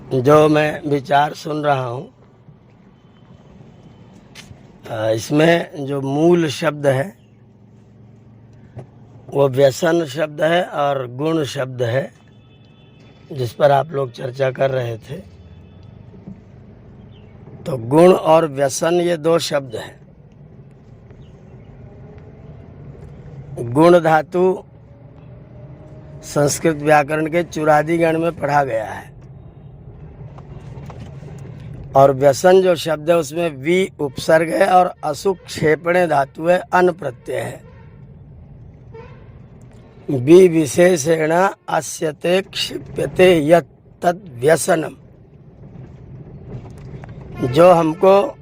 जो मैं विचार सुन रहा हूँ, इसमें जो मूल शब्द है वो व्यसन शब्द है और गुण शब्द है, जिस पर आप लोग चर्चा कर रहे थे। तो गुण और व्यसन ये दो शब्द हैं। गुण धातु संस्कृत व्याकरण के चुरादी गण में पढ़ा गया है, और व्यसन जो शब्द है उसमें वी उपसर्ग है और असुक क्षेपणे धातु है, अन प्रत्यय है। वि विशेषेण अस्यते क्षिप्यते यत् तद् व्यसनम। जो हमको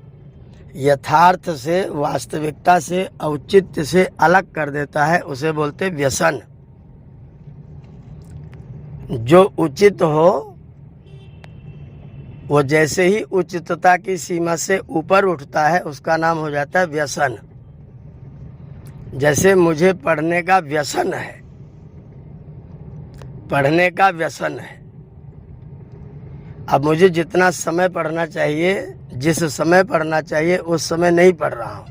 यथार्थ से, वास्तविकता से, औचित्य से अलग कर देता है उसे बोलते व्यसन। जो उचित हो वो जैसे ही उचितता की सीमा से ऊपर उठता है उसका नाम हो जाता है व्यसन। जैसे मुझे पढ़ने का व्यसन है, पढ़ने का व्यसन है। अब मुझे जितना समय पढ़ना चाहिए, जिस समय पढ़ना चाहिए उस समय नहीं पढ़ रहा हूँ।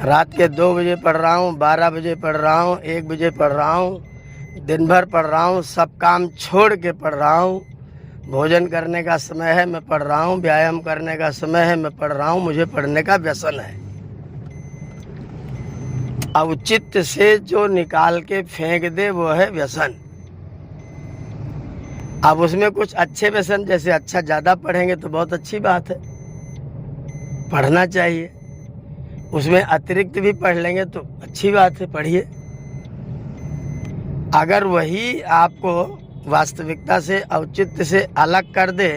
रात के 2 बजे पढ़ रहा हूँ, 12 बजे पढ़ रहा हूँ, 1 बजे पढ़ रहा हूँ, दिन भर पढ़ रहा हूँ, सब काम छोड़ के पढ़ रहा हूँ। भोजन करने का समय है, मैं पढ़ रहा हूँ। व्यायाम करने का समय है, मैं पढ़ रहा हूँ। मुझे पढ़ने का व्यसन है। औचित्य से जो निकाल के फेंक दे वो है व्यसन। अब उसमें कुछ अच्छे व्यसन, जैसे अच्छा ज़्यादा पढ़ेंगे तो बहुत अच्छी बात है, पढ़ना चाहिए। उसमें अतिरिक्त भी पढ़ लेंगे तो अच्छी बात है, पढ़िए। अगर वही आपको वास्तविकता से, औचित्य से अलग कर दे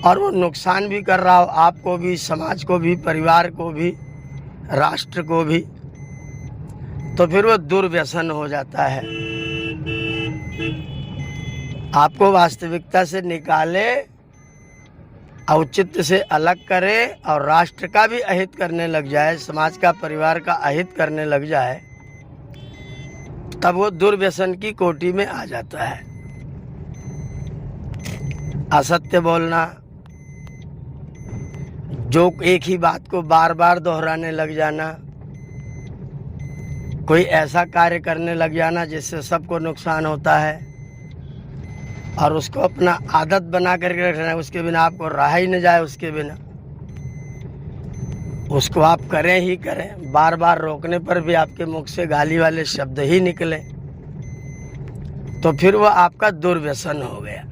और वो नुकसान भी कर रहा हो, आपको भी, समाज को भी, परिवार को भी, राष्ट्र को भी, तो फिर वो दुर्व्यसन हो जाता है। आपको वास्तविकता से निकाले, औचित्य से अलग करे और राष्ट्र का भी अहित करने लग जाए, समाज का, परिवार का अहित करने लग जाए, तब वो दुर्व्यसन की कोटि में आ जाता है। असत्य बोलना, जो एक ही बात को बार बार दोहराने लग जाना, कोई ऐसा कार्य करने लग जाना जिससे सबको नुकसान होता है और उसको अपना आदत बना करके रखना है, उसके बिना आपको रहा ही न जाए, उसके बिना उसको आप करें ही करें। बार बार रोकने पर भी आपके मुख से गाली वाले शब्द ही निकले, तो फिर वो आपका दुर्व्यसन हो गया।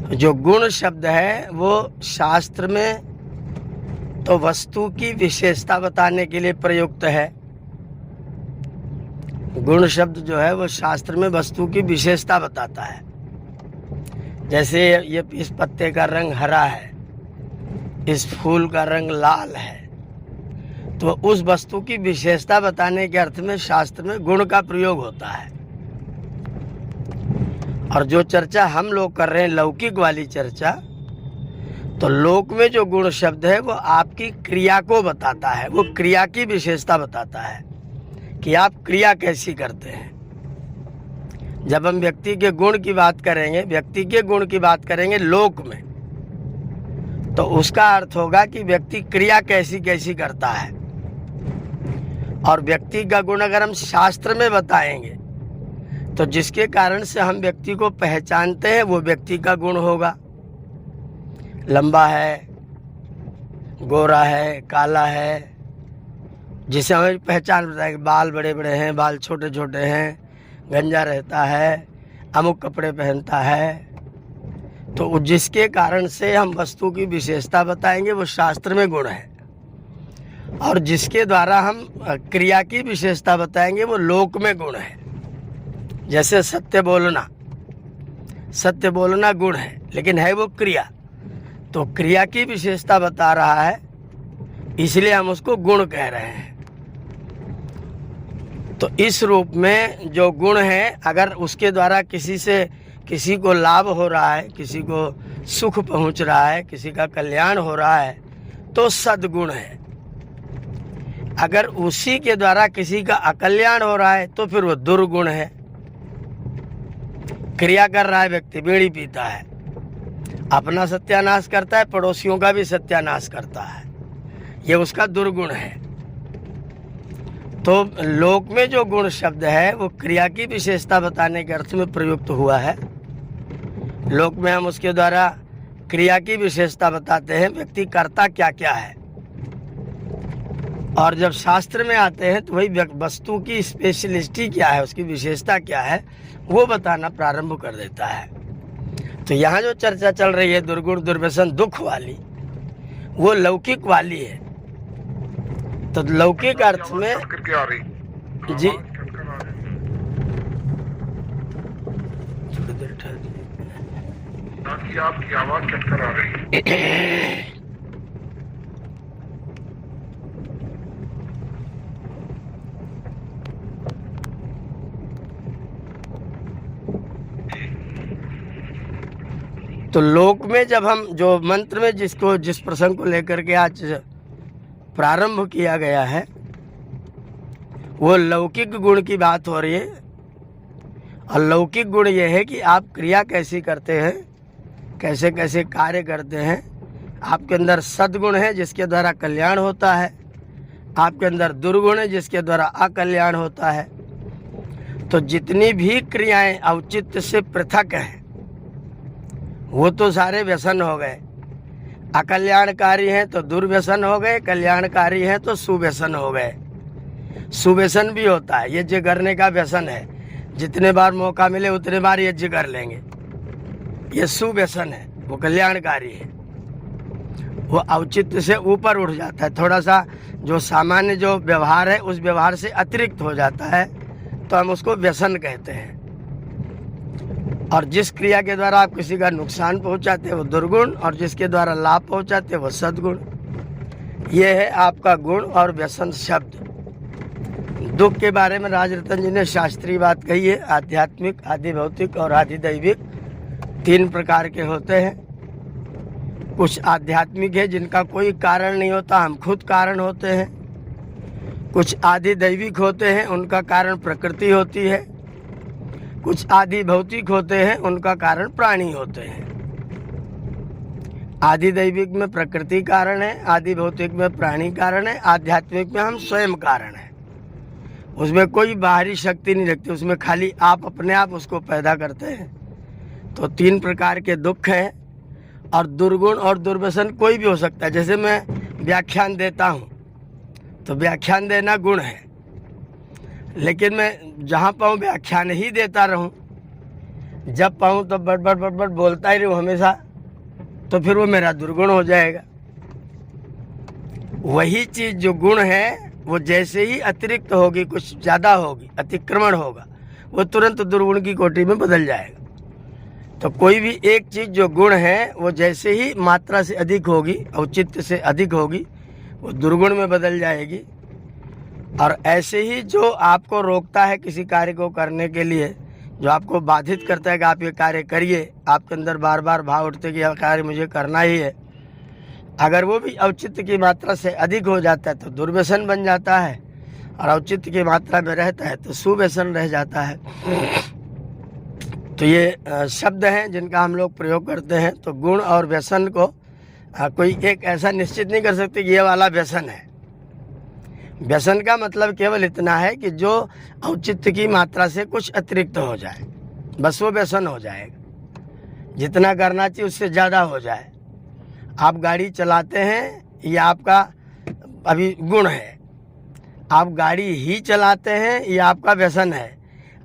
जो गुण शब्द है वो शास्त्र में तो वस्तु की विशेषता बताने के लिए प्रयुक्त है। गुण शब्द जो है वो शास्त्र में वस्तु की विशेषता बताता है। जैसे ये इस पत्ते का रंग हरा है, इस फूल का रंग लाल है, तो उस वस्तु की विशेषता बताने के अर्थ में शास्त्र में गुण का प्रयोग होता है। और जो चर्चा हम लोग कर रहे हैं, लौकिक वाली चर्चा, तो लोक में जो गुण शब्द है वो आपकी क्रिया को बताता है, वो क्रिया की विशेषता बताता है कि आप क्रिया कैसी करते हैं। जब हम व्यक्ति के गुण की बात करेंगे, व्यक्ति के गुण की बात करेंगे लोक में, तो उसका अर्थ होगा कि व्यक्ति क्रिया कैसी कैसी करता है। और व्यक्ति का गुण अगर हम शास्त्र में बताएंगे तो जिसके कारण से हम व्यक्ति को पहचानते हैं वो व्यक्ति का गुण होगा। लंबा है, गोरा है, काला है, जिसे हमें पहचान बताएंगे। बाल बड़े बड़े हैं, बाल छोटे छोटे हैं, गंजा रहता है, अमुक कपड़े पहनता है, तो जिसके कारण से हम वस्तु की विशेषता बताएंगे वो शास्त्र में गुण है। और जिसके द्वारा हम क्रिया की विशेषता बताएंगे वो लोक में गुण है। जैसे सत्य बोलना, सत्य बोलना गुण है, लेकिन है वो क्रिया, तो क्रिया की विशेषता बता रहा है, इसलिए हम उसको गुण कह रहे हैं। तो इस रूप में जो गुण है, अगर उसके द्वारा किसी को लाभ हो रहा है, किसी को सुख पहुंच रहा है, किसी का कल्याण हो रहा है, तो सद्गुण है। अगर उसी के द्वारा किसी का अकल्याण हो रहा है तो फिर वो दुर्गुण है। क्रिया कर रहा है व्यक्ति, बीड़ी पीता है, अपना सत्यानाश करता है, पड़ोसियों का भी सत्यानाश करता है, ये उसका दुर्गुण है। तो लोक में जो गुण शब्द है वो क्रिया की विशेषता बताने के अर्थ में प्रयुक्त हुआ है। लोक में हम उसके द्वारा क्रिया की विशेषता बताते हैं, व्यक्ति करता क्या क्या है। और जब शास्त्र में आते हैं तो वही वस्तु की स्पेशलिस्टी क्या है, उसकी विशेषता क्या है, वो बताना प्रारंभ कर देता है। तो यहाँ जो चर्चा चल रही है दुर्गुण दुर्व्यसन दुख वाली, वो लौकिक वाली है। तो लौकिक अर्थ में जी थोड़ी देर ठहर ताकि आपकी आवाज कटकर आ रही है। तो लोक में जब हम जो मंत्र में जिस प्रसंग को लेकर के आज प्रारंभ किया गया है वो लौकिक गुण की बात हो रही है। और लौकिक गुण ये है कि आप क्रिया कैसी करते हैं, कैसे कैसे कार्य करते हैं। आपके अंदर सद्गुण है जिसके द्वारा कल्याण होता है, आपके अंदर दुर्गुण है जिसके द्वारा अकल्याण होता है। तो जितनी भी क्रियाएं औचित्य से पृथक हैं वो तो सारे व्यसन हो गए। अकल्याणकारी हैं तो दुर्व्यसन हो गए, कल्याणकारी हैं तो सुव्यसन हो गए। सुव्यसन भी होता है, यज्ञ करने का व्यसन है, जितने बार मौका मिले उतने बार यज्ञ कर लेंगे, ये सुव्यसन है, वो कल्याणकारी है। वो औचित्य से ऊपर उठ जाता है, थोड़ा सा जो सामान्य जो व्यवहार है उस व्यवहार से अतिरिक्त हो जाता है, तो हम उसको व्यसन कहते हैं। और जिस क्रिया के द्वारा आप किसी का नुकसान पहुंचाते हैं वो दुर्गुण, और जिसके द्वारा लाभ पहुंचाते हैं वो सद्गुण। ये है आपका गुण और व्यसन शब्द। दुख के बारे में राजरतन जी ने शास्त्रीय बात कही है, आध्यात्मिक, आदि भौतिक और आदि दैविक, 3 प्रकार के होते हैं। कुछ आध्यात्मिक है जिनका कोई कारण नहीं होता, हम खुद कारण होते हैं। कुछ आदि दैविक होते हैं, उनका कारण प्रकृति होती है। कुछ आदि भौतिक होते हैं, उनका कारण प्राणी होते हैं। आदि दैविक में प्रकृति कारण है, आदि भौतिक में प्राणी कारण है, आध्यात्मिक में हम स्वयं कारण हैं। उसमें कोई बाहरी शक्ति नहीं लगती, उसमें खाली आप अपने आप उसको पैदा करते हैं। तो 3 प्रकार के दुख हैं। और दुर्गुण और दुर्व्यसन कोई भी हो सकता है। जैसे मैं व्याख्यान देता हूँ तो व्याख्यान देना गुण है, लेकिन मैं जहाँ पाऊँ व्याख्यान ही देता रहूँ, जब पाऊँ तो बड़ बोलता ही रहूँ हमेशा, तो फिर वो मेरा दुर्गुण हो जाएगा। वही चीज़ जो गुण है वो जैसे ही अतिरिक्त होगी, कुछ ज़्यादा होगी, अतिक्रमण होगा, वो तुरंत दुर्गुण की कोटि में बदल जाएगा। तो कोई भी एक चीज़ जो गुण है वो जैसे ही मात्रा से अधिक होगी, औचित्य से अधिक होगी, वो दुर्गुण में बदल जाएगी। और ऐसे ही जो आपको रोकता है किसी कार्य को करने के लिए, जो आपको बाधित करता है कि आप ये कार्य करिए, आपके अंदर बार बार भाव उठते कि यह कार्य मुझे करना ही है, अगर वो भी औचित्य की मात्रा से अधिक हो जाता है तो दुर्व्यसन बन जाता है, और औचित्य की मात्रा में रहता है तो सुव्यसन रह जाता है। तो ये शब्द हैं जिनका हम लोग प्रयोग करते हैं। तो गुण और व्यसन को कोई एक ऐसा निश्चित नहीं कर सकते कि ये वाला व्यसन है। व्यसन का मतलब केवल इतना है कि जो औचित्य की मात्रा से कुछ अतिरिक्त हो जाए, बस वो व्यसन हो जाएगा। जितना करना चाहिए उससे ज़्यादा हो जाए। आप गाड़ी चलाते हैं, ये आपका अभी गुण है। आप गाड़ी ही चलाते हैं, ये आपका व्यसन है।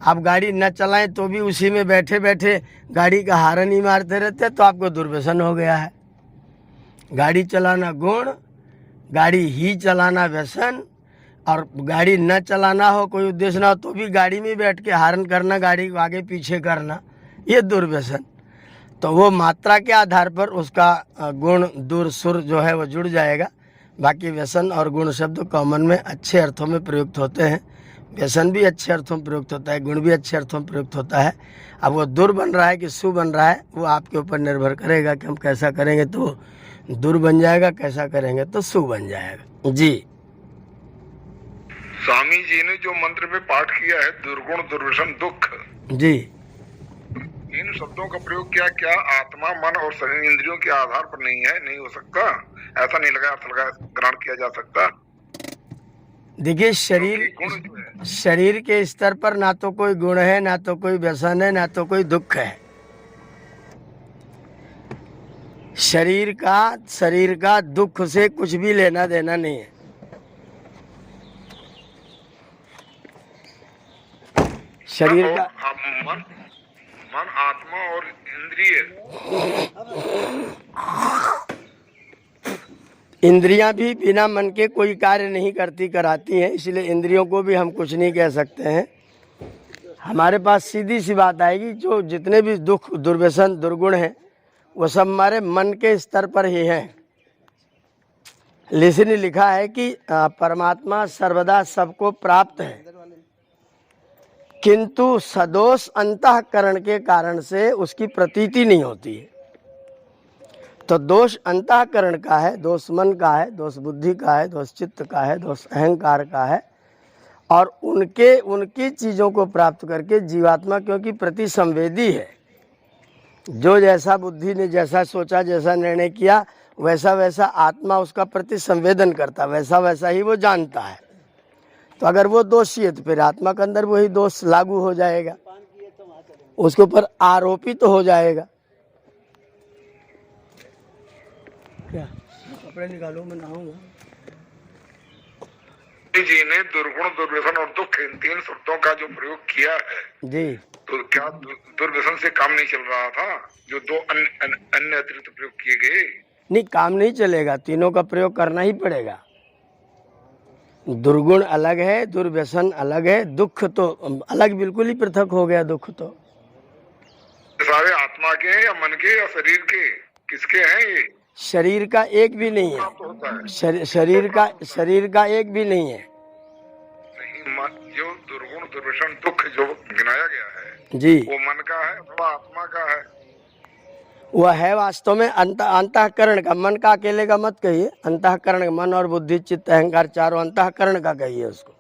आप गाड़ी न चलाएं तो भी उसी में बैठे बैठे गाड़ी का हारन ही मारते रहते, तो आपको दुर्व्यसन हो गया है। गाड़ी चलाना गुण, गाड़ी ही चलाना व्यसन, और गाड़ी न चलाना हो, कोई उद्देश्य ना हो, तो भी गाड़ी में बैठ के हारन करना, गाड़ी को आगे पीछे करना, ये दुर्व्यसन। तो वो मात्रा के आधार पर उसका गुण दूर सुर जो है वो जुड़ जाएगा। बाकी व्यसन और गुण शब्द कॉमन में अच्छे अर्थों में प्रयुक्त होते हैं। व्यसन भी अच्छे अर्थों में प्रयुक्त होता है, गुण भी अच्छे अर्थों में प्रयुक्त होता है। अब वो दुर बन रहा है कि सु बन रहा है, वो आपके ऊपर निर्भर करेगा कि हम कैसा करेंगे तो दुर बन जाएगा, कैसा करेंगे तो सु बन जाएगा। जी स्वामी जी ने जो मंत्र में पाठ किया है दुर्गुण दुर्व्यसन दुख, जी, इन शब्दों का प्रयोग क्या क्या आत्मा, मन और शरीर इंद्रियों के आधार पर नहीं है, नहीं हो सकता, ऐसा नहीं लगा अर्थ लगा ग्रहण किया जा सकता। देखिए, क्योंकि गुण जो है, शरीर के स्तर पर ना तो कोई गुण है, ना तो कोई व्यसन है, ना तो कोई दुख है। शरीर का दुख से कुछ भी लेना देना नहीं है। शरीर का मन आत्मा और इंद्रियां भी बिना मन के कोई कार्य नहीं कराती हैं, इसलिए इंद्रियों को भी हम कुछ नहीं कह सकते हैं। हमारे पास सीधी सी बात आएगी, जो जितने भी दुख, दुर्व्यसन, दुर्गुण हैं वो सब हमारे मन के स्तर पर ही हैं। इसलिए लिखा है कि परमात्मा सर्वदा सबको प्राप्त है, किंतु सदोष अंतःकरण के कारण से उसकी प्रतीति नहीं होती है। तो दोष अंतःकरण का है, दोष मन का है, दोष बुद्धि का है, दोष चित्त का है, दोष अहंकार का है। और उनकी चीज़ों को प्राप्त करके जीवात्मा, क्योंकि प्रति संवेदी है, जो जैसा बुद्धि ने जैसा सोचा, जैसा निर्णय किया, वैसा वैसा आत्मा उसका प्रति संवेदन करता, वैसा वैसा ही वो जानता है। तो अगर वो दोषी है तो फिर आत्मा के अंदर वही दोष लागू हो जाएगा, उसके ऊपर आरोपित तो हो जाएगा। क्या कपड़े निकालो, मैं नहाऊंगा। जी ने दुर्गुण, दुर्व्यसन और दुख, इन 3 शब्दों का जो प्रयोग किया है जी, तो क्या दुर्व्यसन से काम नहीं चल रहा था? जो 2 अन्य अतिरिक्त प्रयोग किए गए, नहीं, काम नहीं चलेगा, तीनों का प्रयोग करना ही पड़ेगा। दुर्गुण अलग है, दुर्व्यसन अलग है, दुख तो अलग, बिल्कुल ही पृथक हो गया। दुख तो सारे आत्मा के हैं या मन के या शरीर के, किसके हैं ये? शरीर का एक भी नहीं है, शरीर का एक भी नहीं है। नहीं, जो दुर्गुण, दुर्व्यसन, दुख जो गिनाया गया है जी, वो मन का है अथवा आत्मा का है? वह है वास्तव में अंतःकरण का। मन का अकेले का मत कहिए, अंतःकरण का, मन और बुद्धि, चित्त, अहंकार, चारों अंतःकरण का कहिए उसको।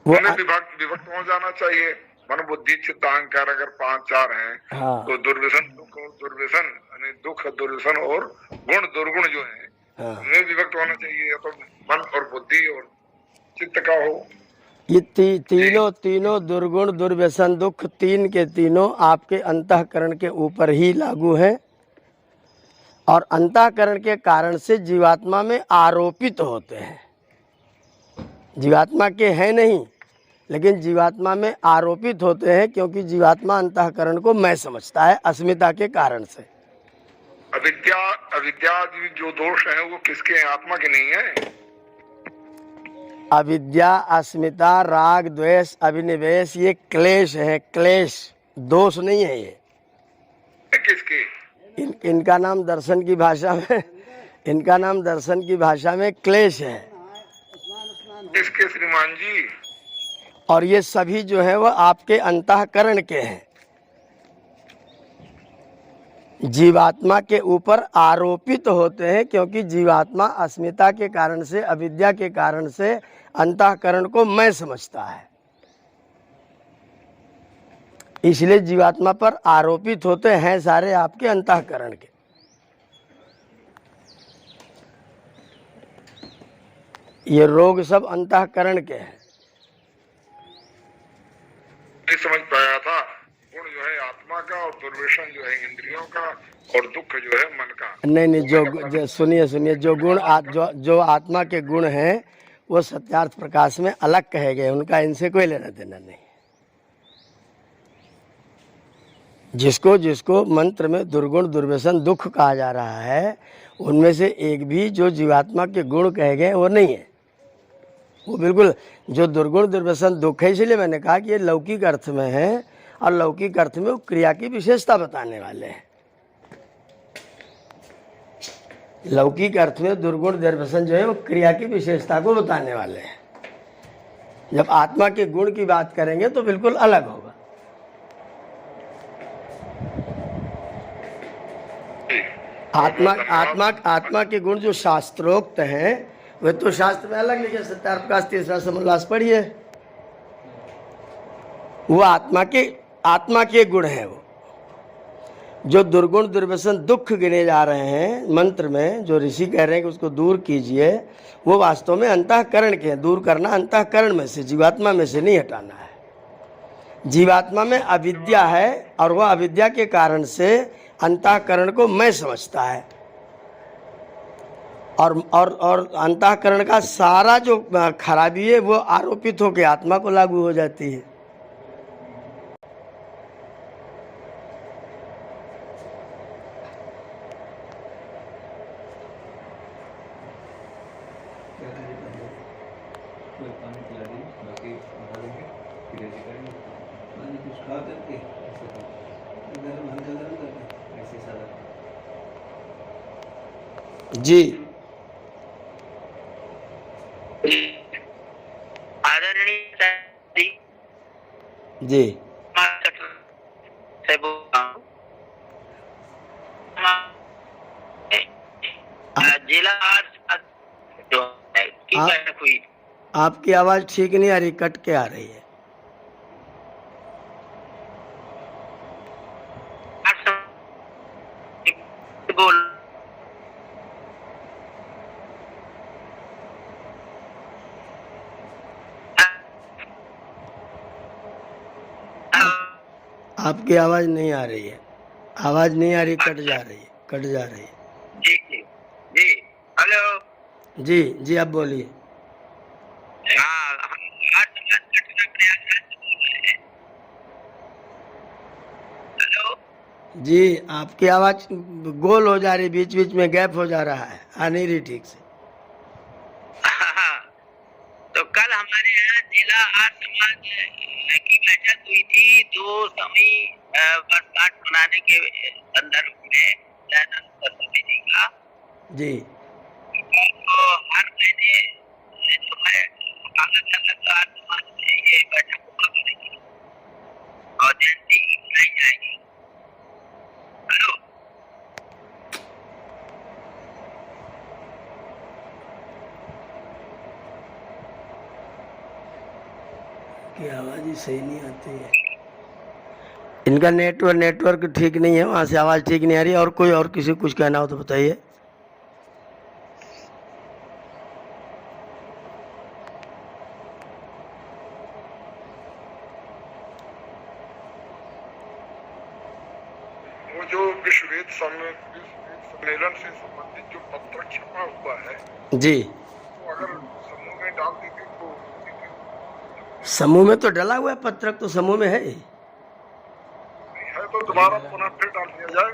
वो विभक्त हो जाना चाहिए। मन, बुद्धि, चित्त, अहंकार अगर 5-4 हैं, हाँ, तो दुर्व्यसन, दुख और दुर्व्यसन, यानी दुख, दुर्व्यसन और गुण, दुर्गुण जो है, हाँ, उनमें विभक्त होना चाहिए। या तो मन और बुद्धि और चित्त का हो। ये तीनों दुर्गुण, दुर्व्यसन, दुख, 3 के तीनों आपके अंतःकरण के ऊपर ही लागू हैं, और अंतःकरण के कारण से जीवात्मा में आरोपित होते हैं। जीवात्मा के हैं नहीं, लेकिन जीवात्मा में आरोपित होते हैं, क्योंकि जीवात्मा अंतःकरण को मैं समझता है, अस्मिता के कारण से। अविद्या जो दोष है वो किसके हैं? आत्मा के नहीं है। अविद्या, अस्मिता, राग, द्वेष, अभिनिवेश, ये क्लेश है, क्लेश, दोष नहीं है। ये किसके? इनका नाम दर्शन की भाषा में क्लेश है। किसके श्रीमान जी? और ये सभी जो है वो आपके अंतःकरण के हैं, जीवात्मा के ऊपर आरोपित होते हैं, क्योंकि जीवात्मा अस्मिता के कारण से, अविद्या के कारण से अंतःकरण को मैं समझता है, इसलिए जीवात्मा पर आरोपित होते हैं सारे आपके अंतःकरण के। ये रोग सब अंतःकरण के हैं। नहीं समझ पाया था। गुण जो है आत्मा का और दुर्व्यसन जो है इंद्रियों का और दुख जो है मन का। नहीं, जो सुनिए, जो गुण जो आत्मा के गुण हैं वो सत्यार्थ प्रकाश में अलग कहे गए, उनका इनसे कोई लेना देना नहीं। जिसको मंत्र में दुर्गुण, दुर्व्यसन, दुख कहा जा रहा है, उनमें से एक भी जो जीवात्मा के गुण कहे गए वो नहीं है। वो बिल्कुल जो दुर्गुण, दुर्व्यसन, दुख है, इसलिए मैंने कहा कि ये लौकिक अर्थ में है, और लौकिक अर्थ में वो क्रिया की विशेषता बताने वाले हैं। लौकिक अर्थ में दुर्गुण, दुर्व्यसन जो है वो क्रिया की विशेषता को बताने वाले हैं। जब आत्मा के गुण की बात करेंगे तो बिल्कुल अलग होगा। आत्मा के गुण जो शास्त्रोक्त हैं वे तो शास्त्र में अलग लिखे। सत्यार्थ प्रकाश 3रा समोल्लास पढ़िए। वो आत्मा के गुण हैं। वो जो दुर्गुण दुर्व्यसन दुख गिने जा रहे हैं मंत्र में, जो ऋषि कह रहे हैं कि उसको दूर कीजिए, वो वास्तव में अंतःकरण के हैं। दूर करना अंतःकरण में से, जीवात्मा में से नहीं हटाना है। जीवात्मा में अविद्या है और वह अविद्या के कारण से अंतःकरण को मैं समझता है, और अंतःकरण का सारा जो खराबी है वो आरोपित होकर आत्मा को लागू हो जाती है। जी आदरणीय जी से बोल रहा हूं। जिला आज जो है की बैठक हुई। आपकी आवाज ठीक नहीं आ रही, कट के आ रही है। बोल आपकी आवाज नहीं आ रही है, आवाज नहीं आ रही, कट जा रही है, कट जा रही है। जी जी जी, हेलो जी जी, आप बोलिए। हाँ, आज प्रयासरत बोल रहे हैं। हेलो जी, आपकी आवाज गोल हो जा रही, बीच बीच में गैप हो जा रहा है, आ नहीं रही ठीक से। तो कल हमारे यहाँ जिला आर्य समाज की बैठक हुई थी, जो समी वर्षगांठ मनाने के संदर्भ में दयानंद सरस्वती जी का। जी तो हर महीने जो है अलग अलग आर्य समाज में ये बैठक होगा करेगी और जयंती मनाई जाएगी। हेलो की आवाज ही सही नहीं आती है। इनका नेटवर्क ठीक नहीं है, वहाँ से आवाज ठीक नहीं आ रही है। और कोई और किसी को कुछ कहना हो तो बताइए। वो जो विश्व वेद सम्मेलन से संबंधित जो पत्र छपा हुआ है, जी, तो अगर समूह में डाल देते तो समूह में तो डला हुआ है, पत्रक तो समूह में है ही। है, तो दोबारा पुनः फिर डाल दिया जाए,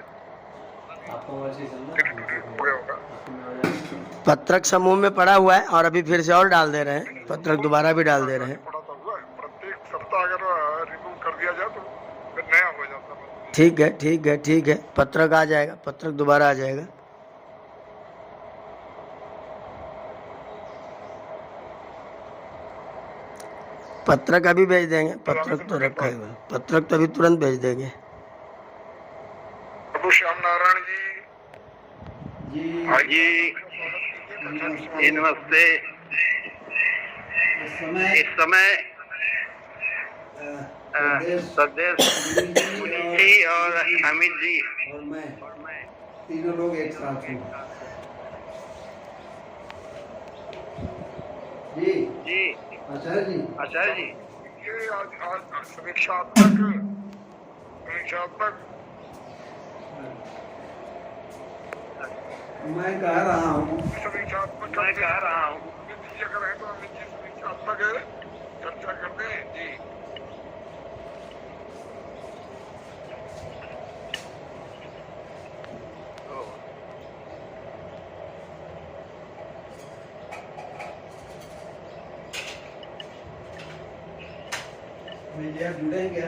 डिलीट हो गया होगा। पत्रक समूह में पड़ा हुआ है और अभी फिर से और डाल दे रहे हैं, पत्रक दोबारा भी डाल दे रहे हैं। पड़ा तो हुआ है, प्रत्येक सप्ताह अगर रिमूव कर दिया जाए तो फिर नया हो जाता है। ठीक है, ठीक है, ठीक है, पत्रक आ जाएगा, पत्रक दोबारा आ जाएगा। पत्रक अभी भेज देंगे, पत्रक तो रखा है, पत्रक तो अभी तुरंत भेज देंगे। प्रभु श्याम नारायण जी जी नमस्ते। इस समय सदेश जी और अमित जी और मैं तीनों लोग एक साथ हैं। जी जी आचार्य जी, आचार्य जी ये आज समीक्षात्मक मैं कह रहा हूँ अगर है तो अमित जी समीक्षात्मक चर्चा करते हैं जी। विजय आप जुड़ेंगे?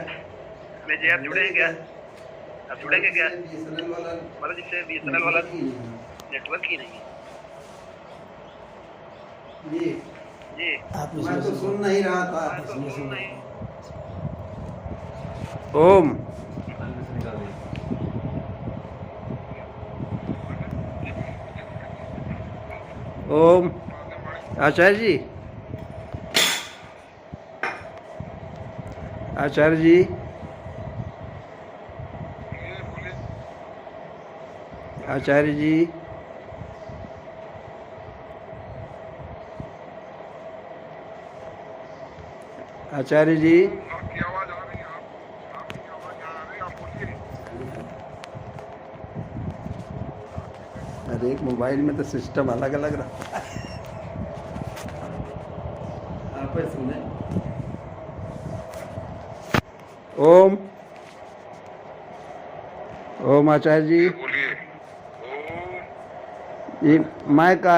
विजय आप जुड़ेंगे? आप जुड़ेंगे क्या? बीएसएनएल वाला, मतलब जिससे बीएसएनएल वाला नेटवर्क ही नहीं है। जी जी आप मैं तो सुन नहीं रहा था। ओम ओम आचार्य जी, आचार्य जी, ये बोलिए। आचार्य जी, आचार्य जी, आपकी आवाज आ रही है, आपकी आवाज आ रही है, आप बोलिए। अरे एक मोबाइल में तो सिस्टम अलग अलग रहा। आप सुने। ओम ओम आचार्य जी, बोलिए। ओ ये मैं का